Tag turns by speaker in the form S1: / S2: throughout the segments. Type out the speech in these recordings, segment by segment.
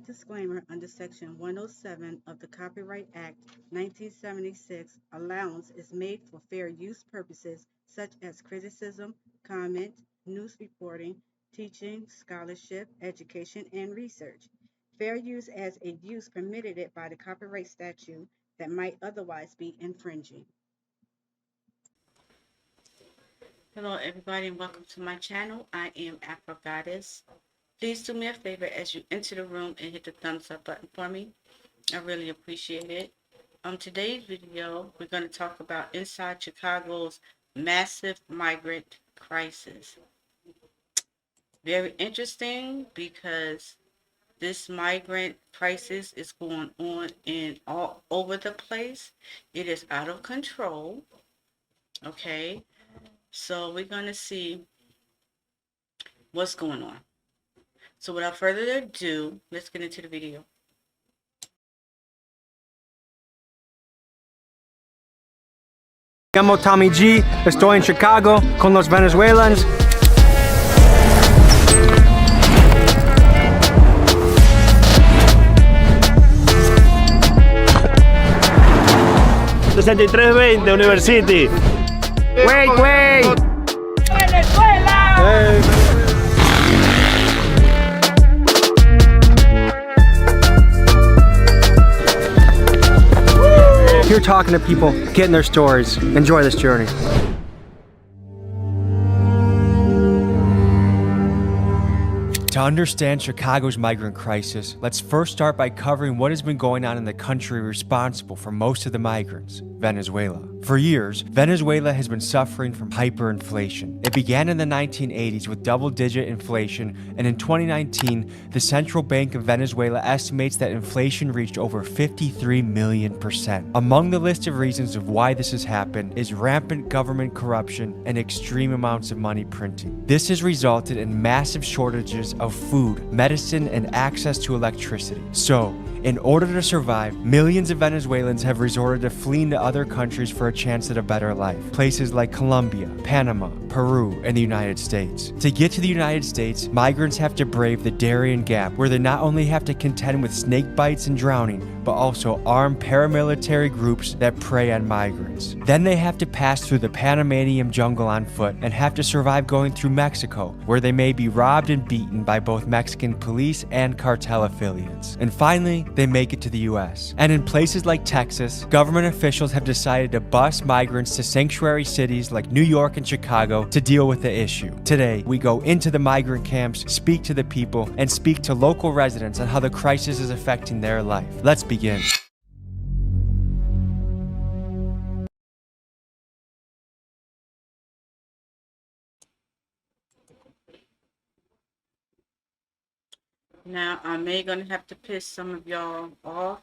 S1: disclaimer under Section 107 of the Copyright Act 1976, allowance is made for fair use purposes such as criticism, comment, news reporting, teaching, scholarship, education, and research. Fair use as a use permitted it by the copyright statute that might otherwise be infringing. Hello, everybody, and welcome to my channel. I am Afro. Please do me a favor as you enter the room and hit the thumbs up button for me. I really appreciate it. Today's video, we're going to talk about inside Chicago's massive migrant crisis. Very interesting because this migrant crisis is going on in all over the place. It is out of control. Okay, so we're going to see what's going on. So without further ado, let's get into the video.
S2: Llamo Tommy G, estoy en Chicago con los Venezuelans.
S3: $6320 University.
S2: Wait!
S3: Venezuela.
S2: You're talking to people, getting their stories. Enjoy this journey. To understand Chicago's migrant crisis, let's first start by covering what has been going on in the country responsible for most of the migrants, Venezuela. For years, Venezuela has been suffering from hyperinflation. It began in the 1980s with double-digit inflation, and in 2019, the Central Bank of Venezuela estimates that inflation reached over 53 million%. Among the list of reasons of why this has happened is rampant government corruption and extreme amounts of money printing. This has resulted in massive shortages of food, medicine, and access to electricity. So, in order to survive, millions of Venezuelans have resorted to fleeing to other countries for a chance at a better life. Places like Colombia, Panama, Peru, and the United States. To get to the United States, migrants have to brave the Darien Gap, where they not only have to contend with snake bites and drowning, but also armed paramilitary groups that prey on migrants. Then they have to pass through the Panamanian jungle on foot and have to survive going through Mexico, where they may be robbed and beaten by both Mexican police and cartel affiliates. And finally, they make it to the US. And in places like Texas, government officials have decided to bus migrants to sanctuary cities like New York and Chicago to deal with the issue. Today, we go into the migrant camps, speak to the people, and speak to local residents on how the crisis is affecting their life. Let's begin.
S1: Now, I may gonna have to piss some of y'all off,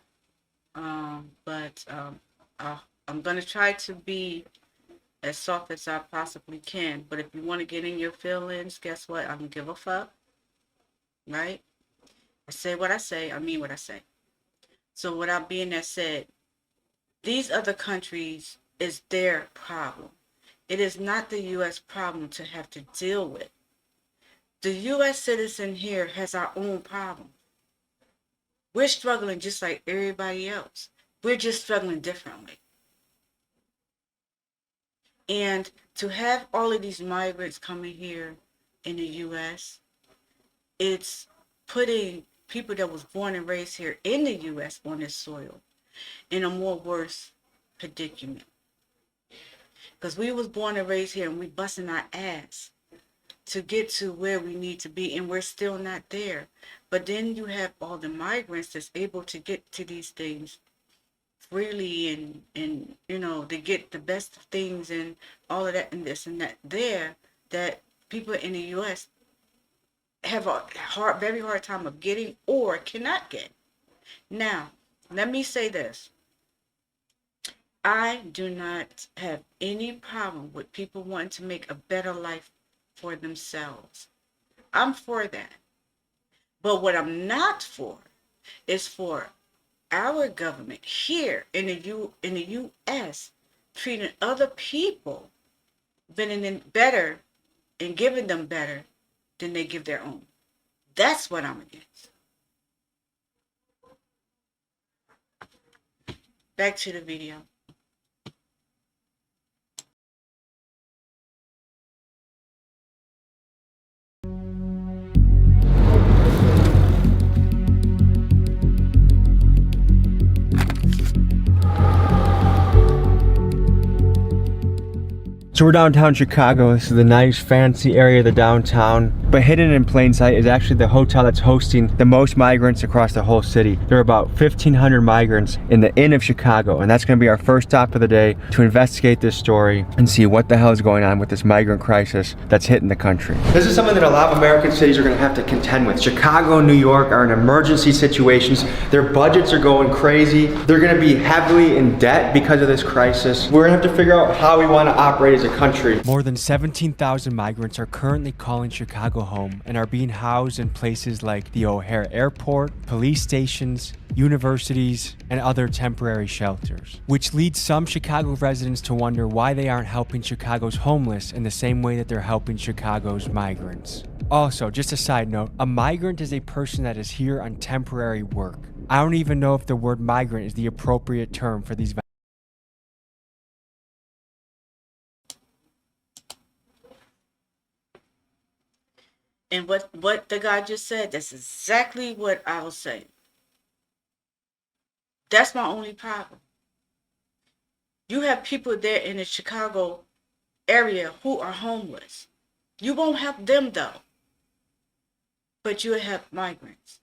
S1: but I'm gonna try to be as soft as I possibly can. But if you want to get in your feelings, guess what? I don't give a fuck, right? I say what I say. I mean what I say. So without being that said, these other countries is their problem. It is not the U.S. problem to have to deal with. The U.S. citizen here has our own problem. We're struggling just like everybody else. We're just struggling differently. And to have all of these migrants coming here in the U.S., it's putting people that was born and raised here in the U.S. on this soil in a more worse predicament. Because we was born and raised here and we busting our ass to get to where we need to be, and we're still not there. But then you have all the migrants that's able to get to these things freely and you know, they get the best of things and all of that and this and that there, that people in the U.S. have a very hard time of getting or cannot get. Now, let me say this. I do not have any problem with people wanting to make a better life for themselves. I'm for that. But what I'm not for is for our government here in the U.S. treating other people better and giving them better than they give their own. That's what I'm against. Back to the video.
S2: So we're downtown Chicago. This is the nice fancy area of the downtown, but hidden in plain sight is actually the hotel that's hosting the most migrants across the whole city. There are about 1,500 migrants in the Inn of Chicago, and that's going to be our first stop of the day to investigate this story and see what the hell is going on with this migrant crisis that's hitting the country. This is something that a lot of American cities are going to have to contend with. Chicago and New York are in emergency situations. Their budgets are going crazy. They're going to be heavily in debt because of this crisis. We're going to have to figure out how we want to operate as a country. More than 17,000 migrants are currently calling Chicago home and are being housed in places like the O'Hare Airport, police stations, universities, and other temporary shelters, which leads some Chicago residents to wonder why they aren't helping Chicago's homeless in the same way that they're helping Chicago's migrants. Also, just a side note, a migrant is a person that is here on temporary work. I don't even know if the word migrant is the appropriate term for these.
S1: And what the guy just said, that's exactly what I was saying. That's my only problem. You have people there in the Chicago area who are homeless. You won't help them though. But you'll help migrants.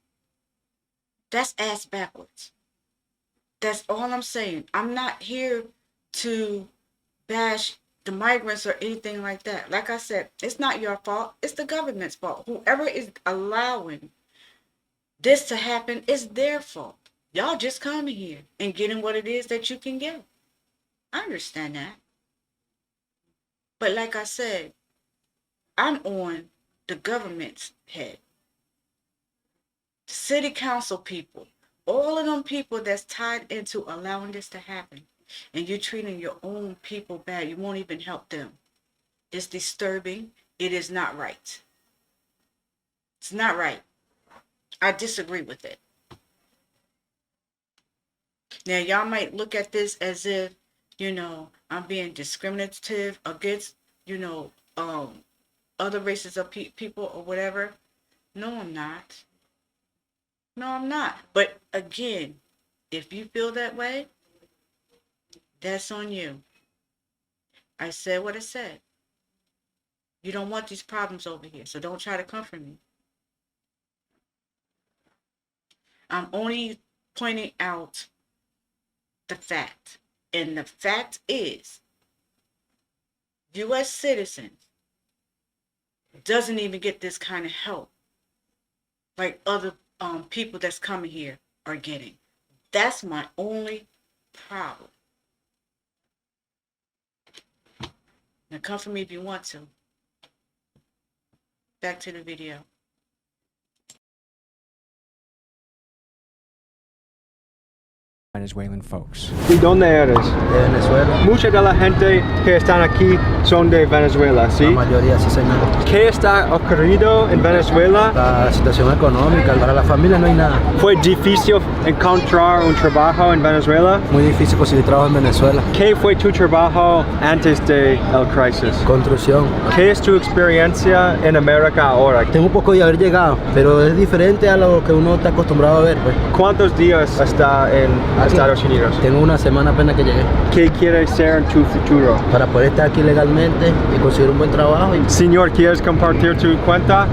S1: That's ass backwards. That's all I'm saying. I'm not here to bash the migrants or anything like that. Like I said, it's not your fault. It's the government's fault. Whoever is allowing this to happen, is their fault. Y'all just coming here and getting what it is that you can get. I understand that. But like I said, I'm on the government's head. City council people, all of them people that's tied into allowing this to happen. And you're treating your own people bad. You won't even help them. It's disturbing. It is not right. It's not right. I disagree with it. Now, y'all might look at this as if, I'm being discriminative against, other races of people or whatever. No, I'm not. No, I'm not. But again, if you feel that way, that's on you. I said what I said. You don't want these problems over here, so don't try to comfort me. I'm only pointing out the fact. And the fact is, U.S. citizens doesn't even get this kind of help like other people that's coming here are getting. That's my only problem. Now come for me if you want to. Back to the video.
S2: Venezuelan folks.
S4: ¿Y dónde eres?
S5: De Venezuela.
S4: Mucha de la gente que están aquí son de Venezuela, ¿sí?
S5: La mayoría, sí, señor.
S4: ¿Qué está ocurrido en Venezuela?
S5: La situación económica, para la familia no hay nada.
S4: ¿Fue difícil encontrar un trabajo en Venezuela?
S5: Muy difícil conseguir trabajo en Venezuela.
S4: ¿Qué fue tu trabajo antes de la crisis?
S5: Construcción.
S4: ¿Qué es tu experiencia en América ahora?
S5: Tengo un poco de haber llegado, pero es diferente a lo que uno está acostumbrado a ver, pues.
S4: ¿Cuántos días está en Estados Unidos?
S5: Tengo una semana apenas que llegué.
S4: ¿Qué quieres ser en tu futuro?
S5: Para poder estar aquí legalmente y conseguir un buen trabajo.
S4: Señor, ¿quieres compartir tu cuenta?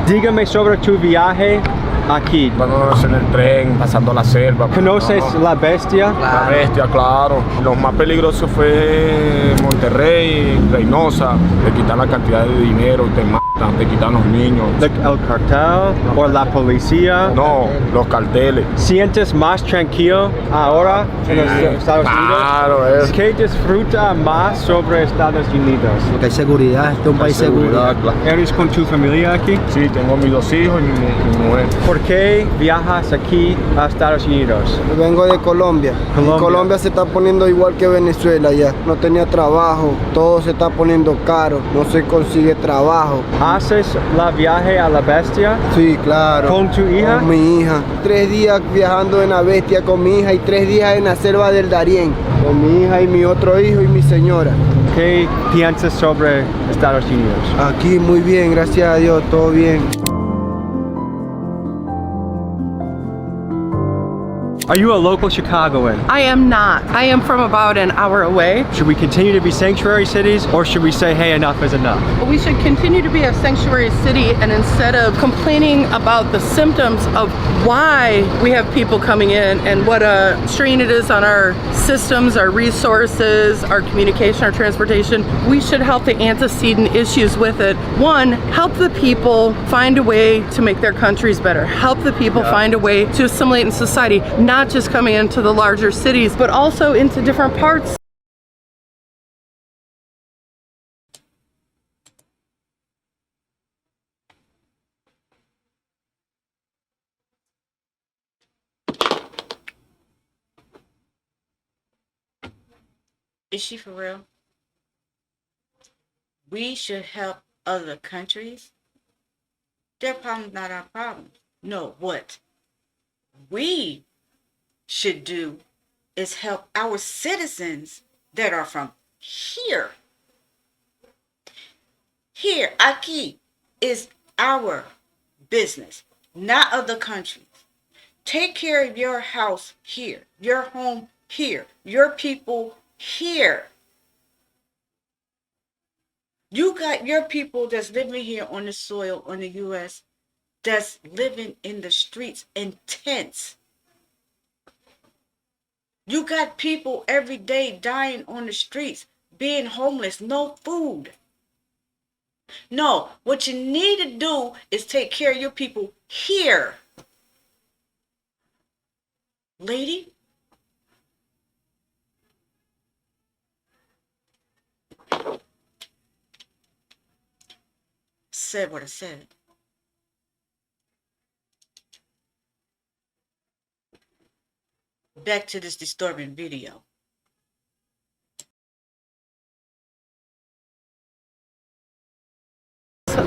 S4: Dígame sobre tu viaje aquí.
S6: Vamos en el tren, pasando la selva.
S4: ¿Conoces la bestia?
S6: La bestia, claro. Lo más peligroso fue Monterrey, Reynosa. Te quitan la cantidad de dinero, te matan, te quitan los niños.
S4: ¿El cartel o la policía?
S6: No, los carteles.
S4: ¿Sientes más tranquilo ahora en los Estados Unidos?
S6: Claro, es.
S4: ¿Qué disfruta más sobre Estados Unidos?
S5: Porque hay seguridad, este es un país seguro.
S4: ¿Eres con tu familia aquí?
S6: Sí, tengo mis 2 hijos y mi mujer.
S4: ¿Por qué viajas aquí a Estados Unidos?
S7: Vengo de Colombia. Colombia se está poniendo igual que Venezuela ya. No tenía trabajo, todo se está poniendo caro, no se consigue trabajo.
S4: haces la viaje a la bestia
S7: Sí, claro.
S4: con tu hija?
S7: Con mi hija. 3 días viajando en la bestia con mi hija y 3 días en la selva del Darién. Con mi hija y mi otro hijo y mi señora.
S4: ¿Qué piensas sobre Estados Unidos?
S7: Aquí muy bien, gracias a Dios, todo bien.
S4: Are you a local Chicagoan?
S8: I am not. I am from about an hour away.
S4: Should we continue to be sanctuary cities, or should we say, hey, enough is enough?
S8: We should continue to be a sanctuary city, and instead of complaining about the symptoms of why we have people coming in and what a strain it is on our systems, our resources, our communication, our transportation, we should help the antecedent issues with it. One, help the people find a way to make their countries better. Help the people find a way to assimilate in society, not just coming into the larger cities, but also into different parts.
S1: Is she for real? We should help other countries. Their problem's not our problem. No, what we should do is help our citizens that are from here. Here, aquí is our business, not other countries. Take care of your house here, your home here, your people here. You got your people that's living here on the soil, on the U.S., that's living in the streets in tents. You got people every day dying on the streets, being homeless, no food. No, what you need to do is take care of your people here. Lady? Said what I said. Back to this disturbing video.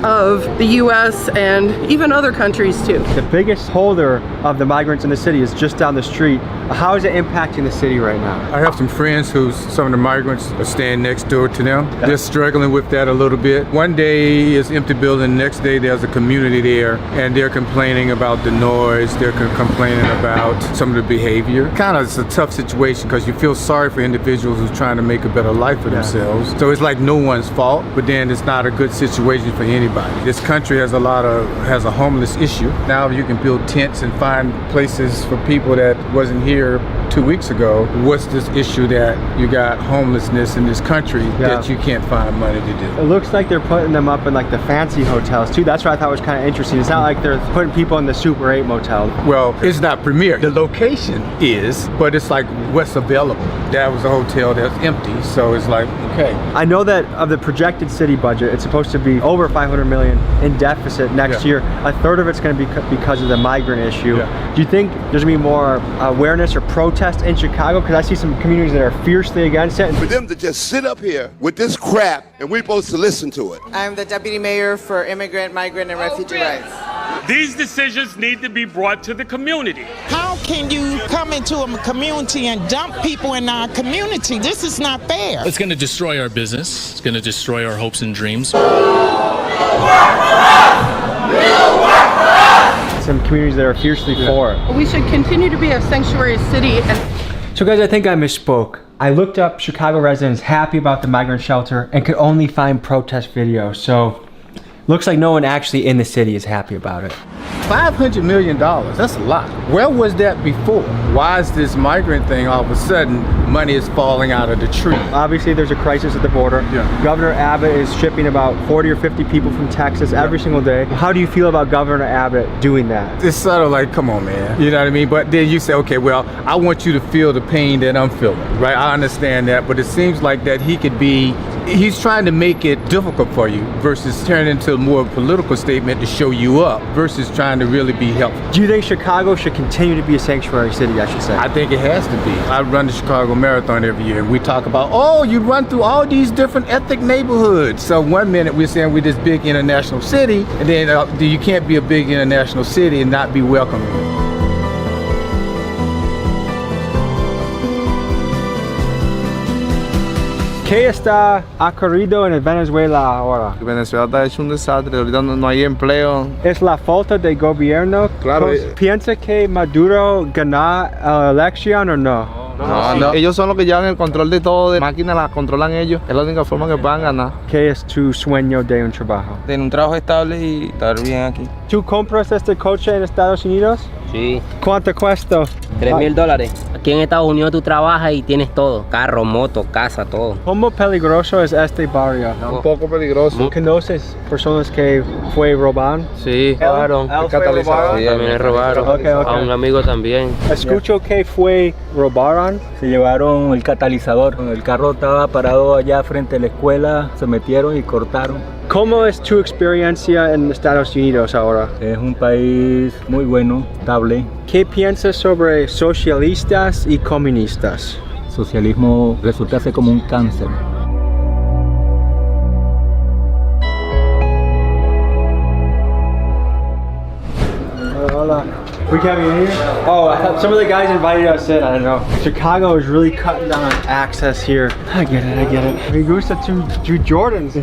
S8: Of the US and even other countries too.
S4: The biggest holder of the migrants in the city is just down the street. How is it impacting the city right now?
S9: I have some friends who some of the migrants are staying next door to them. They're struggling with that a little bit. One day is empty building, the next day there's a community there and they're complaining about the noise, they're complaining about some of the behavior. Kind of it's a tough situation because you feel sorry for individuals who's trying to make a better life for themselves. So it's like no one's fault, but then it's not a good situation for anybody. This country has a homeless issue. Now you can build tents and find places for people that wasn't here 2 weeks ago. What's this issue that you got homelessness in this country that you can't find money to do?
S4: It looks like they're putting them up in like the fancy hotels too. That's what I thought was kind of interesting. It's not like they're putting people in the Super 8 motel.
S9: Well, it's not premier. The location is, but it's like what's available. That was a hotel that's empty, so it's like, okay.
S4: I know that of the projected city budget, it's supposed to be over 500 million in deficit next year. A third of it's going to be because of the migrant issue. Do you think there's going to be more awareness or protest in Chicago? Because I see some communities that are fiercely against it.
S10: For them to just sit up here with this crap and we're supposed to listen to it.
S11: I'm the deputy mayor for immigrant, migrant, and refugee rights.
S12: These decisions need to be brought to the community.
S13: How can you come into a community and dump people in our community? This is not fair.
S14: It's going to destroy our business. It's going to destroy our hopes and dreams.
S4: Some communities that are fiercely for it.
S8: We should continue to be a sanctuary city.
S2: So guys, I think I misspoke. I looked up Chicago residents happy about the migrant shelter and could only find protest videos. So looks like no one actually in the city is happy about it.
S9: $500 million, that's a lot. Where was that before? Why is this migrant thing all of a sudden money is falling out of the tree?
S4: Obviously there's a crisis at the border. Governor Abbott is shipping about 40 or 50 people from Texas every single day. How do you feel about Governor Abbott doing that?
S9: It's sort of like, come on man, you know what I mean? But then you say, okay, well, I want you to feel the pain that I'm feeling, right? I understand that, but it seems like that he could be he's trying to make it difficult for you versus turn into a more political statement to show you up versus trying to really be helpful.
S4: Do you think Chicago should continue to be a sanctuary city, I should say?
S9: I think it has to be. I run the Chicago Marathon every year, and we talk about, oh, you run through all these different ethnic neighborhoods. So one minute we're saying we're this big international city, and then you can't be a big international city and not be welcoming.
S4: ¿Qué está ocurriendo en Venezuela ahora?
S7: Venezuela está hecho un desastre, ahorita no hay empleo.
S4: ¿Es la falta de gobierno?
S7: Claro.
S4: ¿Piensa que Maduro ganó la elección o no?
S7: No. Ellos son los que llevan el control de todo, de máquinas las controlan ellos. Es la única forma que puedan ganar.
S4: ¿Qué es tu sueño de un trabajo?
S15: Tener un trabajo estable y estar bien aquí.
S4: ¿Tú compras este coche en Estados Unidos?
S15: Sí.
S4: ¿Cuánto cuesta?
S15: $3,000. Aquí en Estados Unidos tú trabajas y tienes todo. Carro, moto, casa, todo.
S4: ¿Cómo peligroso es este barrio?
S7: Un poco peligroso.
S4: ¿Conoces personas que fue robaron?
S15: Sí, robaron.
S7: Catalizador.
S15: Sí, también robaron.
S4: Okay.
S15: A un amigo también.
S4: Escucho que fue robaron.
S16: Se llevaron el catalizador. El carro estaba parado allá frente a la escuela. Se metieron y cortaron.
S4: ¿Cómo es tu experiencia en Estados Unidos ahora?
S16: Es un país muy bueno, estable.
S4: ¿Qué piensas sobre socialistas y comunistas?
S16: Socialismo resulta ser como un cáncer.
S4: Hola. We can't be in here? Oh, I thought some of the guys invited us in, I don't know. Chicago is really cutting down on access here. I get it. Me gusta tu Jordans.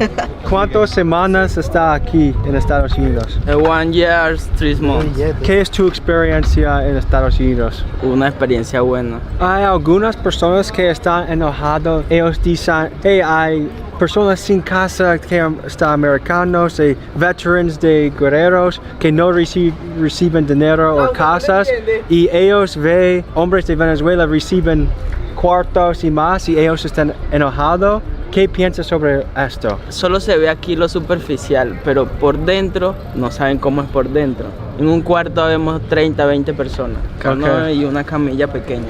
S4: ¿Cuántas semanas está aquí en Estados Unidos?
S11: 1 year, 3 months.
S4: ¿Qué es tu experiencia en Estados Unidos?
S11: Una experiencia buena.
S4: Hay algunas personas que están enojados. Ellos dicen, hey, hay personas sin casa que están americanos, veterans de guerreros que no reciben dinero o casas, y ellos ven hombres de Venezuela reciben cuartos y más y ellos están enojados. ¿Qué piensas sobre esto?
S11: Solo se ve aquí lo superficial, pero por dentro no saben cómo es por dentro. En un cuarto vemos 30, 20 personas,
S4: Okay.
S11: Y una camilla pequeña.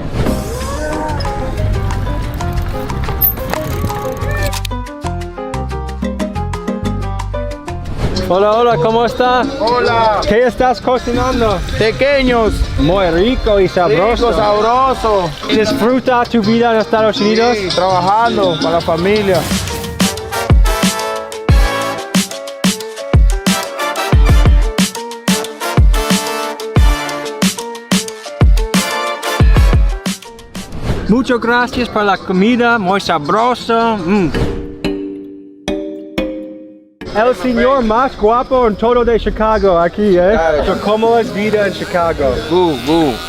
S4: Hola, ¿cómo estás?
S7: Hola.
S4: ¿Qué estás cocinando?
S7: Pequeños.
S4: Muy rico y sabroso.
S7: Rico, sabroso.
S4: ¿Disfruta tu vida en Estados Unidos?
S7: Sí, trabajando para la familia.
S4: Muchas gracias por la comida, muy sabroso. El señor más guapo en todo de Chicago aquí, ¿eh? So, ¿cómo es vida en Chicago?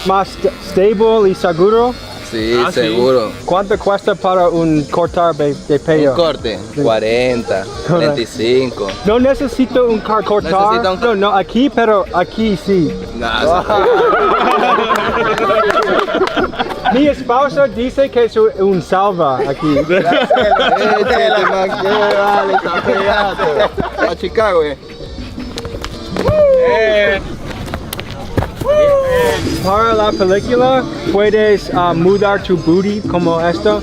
S4: ¿Más stable y seguro?
S15: Sí, seguro.
S4: ¿Cuánto cuesta para un cortar de pelo?
S15: Un corte, 40, 35.
S4: No necesito un cortar. No, aquí, pero aquí sí. Mi esposa dice que es un salva aquí.
S7: A Chicago,
S4: Para la película, puedes mudar tu booty como esto.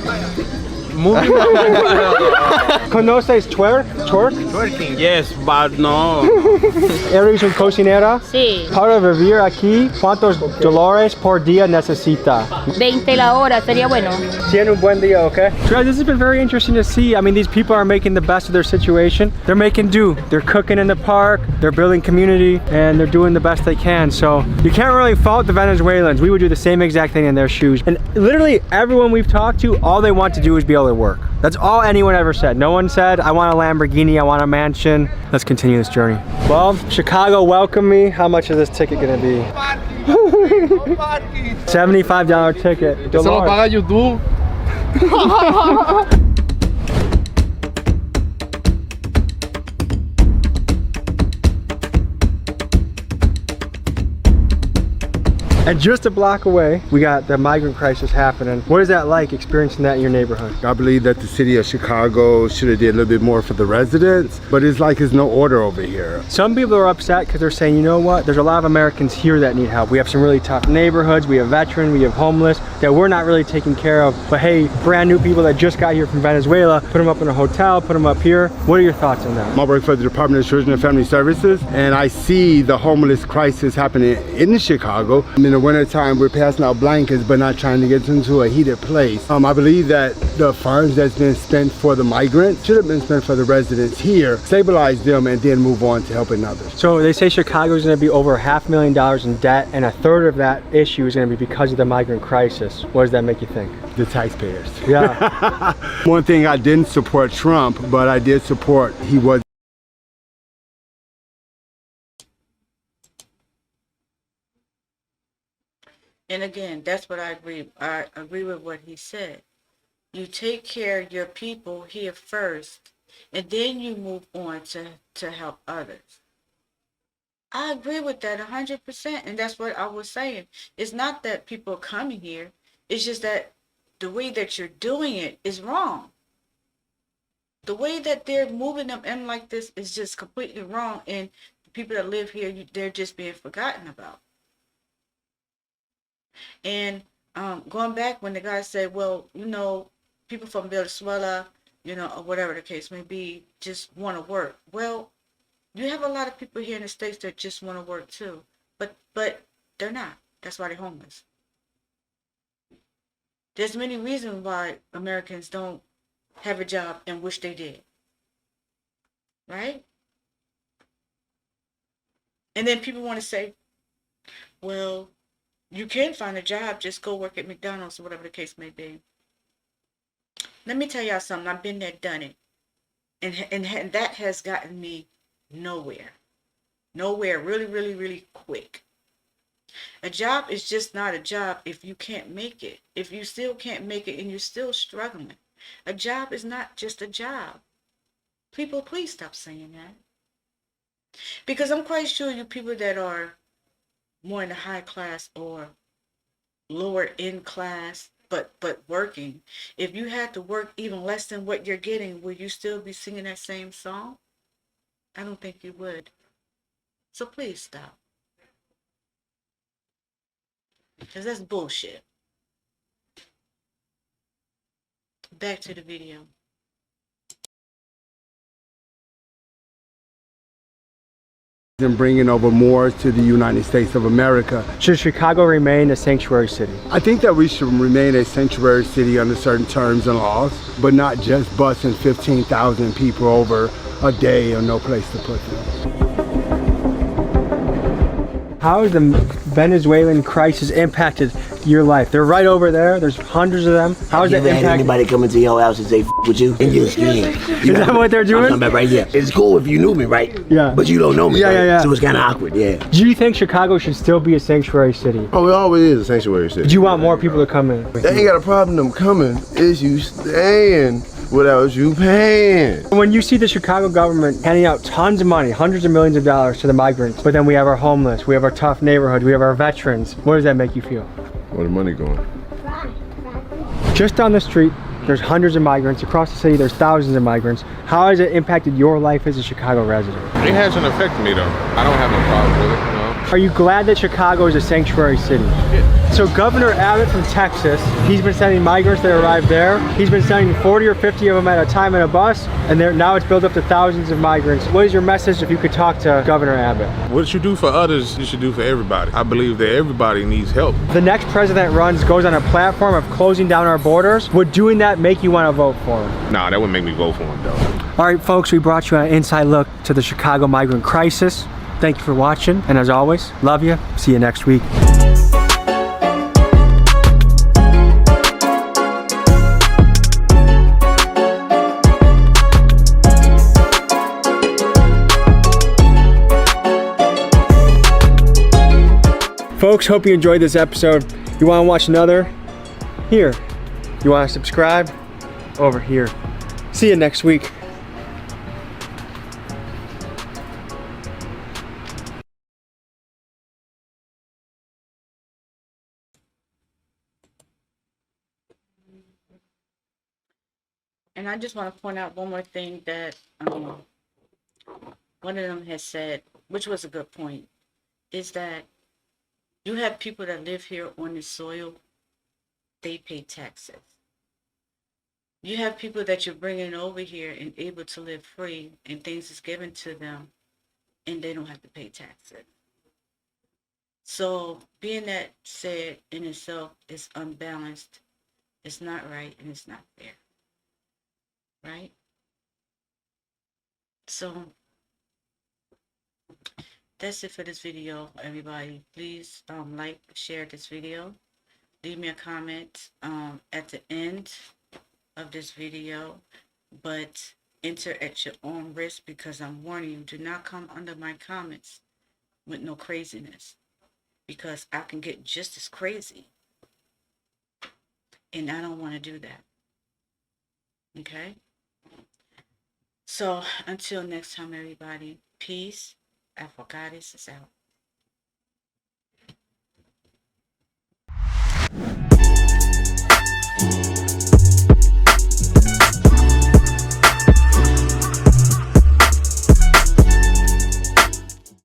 S4: ¿Conoces Twerking?
S11: Yes, but no.
S4: ¿Eres un cocinera?
S17: Sí.
S4: Para vivir aquí, ¿cuántos dólares por día necesita?
S17: 20 la hora, sería bueno.
S4: Tiene un buen día, okay? Guys, this has been very interesting to see. I mean, these people are making the best of their situation. They're making do. They're cooking in the park, they're building community, and they're doing the best they can. So you can't really fault the Venezuelans. We would do the same exact thing in their shoes. And literally everyone we've talked to, all they want to do is be able to work. That's all anyone ever said. No one said, I want a Lamborghini, I want a mansion. Let's continue this journey. Well, Chicago welcomed me. How much is this ticket gonna be? $75 ticket.
S7: Eso lo paga YouTube.
S4: And just a block away, we got the migrant crisis happening. What is that like, experiencing that in your neighborhood?
S10: I believe that the city of Chicago should have did a little bit more for the residents, but it's like there's no order over here.
S4: Some people are upset because they're saying, you know what, there's a lot of Americans here that need help. We have some really tough neighborhoods, we have veterans, we have homeless. that we're not really taking care of. But hey, brand new people that just got here from Venezuela, put them up in a hotel, put them up here. What are your thoughts on that?
S10: I work for the Department of Children and Family Services, and I see the homeless crisis happening in Chicago. In the wintertime, we're passing out blankets, but not trying to get into a heated place. I believe that the funds that's been spent for the migrants should have been spent for the residents here, stabilize them, and then move on to helping others.
S4: So they say Chicago is going to be over $500,000 in debt, and a third of that issue is going to be because of the migrant crisis. What does that make you think?
S10: The taxpayers.
S4: Yeah.
S10: One thing, I didn't support Trump, but I did support he was.
S1: And again, that's what I agree. I agree with what he said. You take care of your people here first, and then you move on to help others. I agree with that 100%, and that's what I was saying. It's not that people are coming here. It's just that the way that you're doing it is wrong. The way that they're moving them in like this is just completely wrong, and the people that live here, they're just being forgotten about. And going back when the guy said, well, you know, people from Venezuela, you know, or whatever the case may be, just want to work. Well, you have a lot of people here in the States that just want to work too, but they're not. That's why they're homeless. There's many reasons why Americans don't have a job and wish they did. Right? And then people want to say, well, you can find a job, just go work at McDonald's or whatever the case may be. Let me tell y'all something. I've been there, done it. And that has gotten me nowhere. Nowhere really, really, really quick. A job is just not a job if you can't make it. If you still can't make it and you're still struggling. A job is not just a job. People, please stop saying that. Because I'm quite sure you people that are more in the high class or lower in class, but working, if you had to work even less than what you're getting, will you still be singing that same song? I don't think you would. So please stop. Because that's bullshit. Back to the video.
S10: And bringing over more to the United States of America.
S4: Should Chicago remain a sanctuary city?
S10: I think that we should remain a sanctuary city under certain terms and laws, but not just busing 15,000 people over a day or no place to put them.
S4: How has the Venezuelan crisis impacted your life? They're right over there. There's hundreds of them. How has it impacted?
S18: Anybody come into your house and say "F with you" in your skin?
S4: Is that what they're doing?
S18: I'm talking about right here. It's cool if you knew me, right?
S4: Yeah.
S18: But you don't know me.
S4: Yeah,
S18: right?
S4: yeah, yeah.
S18: So it's kind of awkward. Yeah.
S4: Do you think Chicago should still be a sanctuary city?
S19: Oh, it always is a sanctuary city.
S4: Do you want more people to come in?
S19: They ain't got a problem them coming. It's you staying without you paying.
S4: When you see the Chicago government handing out tons of money, hundreds of millions of dollars to the migrants, but then we have our homeless, we have our tough neighborhoods, we have our veterans, what does that make you feel?
S19: Where the money going?
S4: Just down the street, there's hundreds of migrants. Across the city, there's thousands of migrants. How has it impacted your life as a Chicago resident?
S6: It hasn't affected me though. I don't have no problem with it, no.
S4: Are you glad that Chicago is a sanctuary city?
S6: Yeah.
S4: So Governor Abbott from Texas, he's been sending migrants that arrive there. He's been sending 40 or 50 of them at a time in a bus, and now it's built up to thousands of migrants. What is your message if you could talk to Governor Abbott?
S6: What you do for others, you should do for everybody. I believe that everybody needs help.
S4: The next president runs goes on a platform of closing down our borders. Would doing that make you want to vote for him?
S6: Nah, that wouldn't make me vote for him though.
S4: All right, folks, we brought you an inside look to the Chicago migrant crisis. Thank you for watching, and as always, love you. See you next week. Folks, hope you enjoyed this episode. You want to watch another? Here. You want to subscribe? Over here. See you next week.
S1: And I just want to point out one more thing that one of them has said, which was a good point, is that you have people that live here on this soil they pay taxes. You have people that you're bringing over here and able to live free, and things is given to them, and they don't have to pay taxes. So being that said in itself is unbalanced, it's not right, and it's not fair. Right? So that's it for this video, everybody. Please like, share this video. Leave me a comment at the end of this video, but enter at your own risk, because I'm warning you, do not come under my comments with no craziness, because I can get just as crazy, and I don't want to do that. Okay? So until next time, everybody, peace. Afro Goddess is out.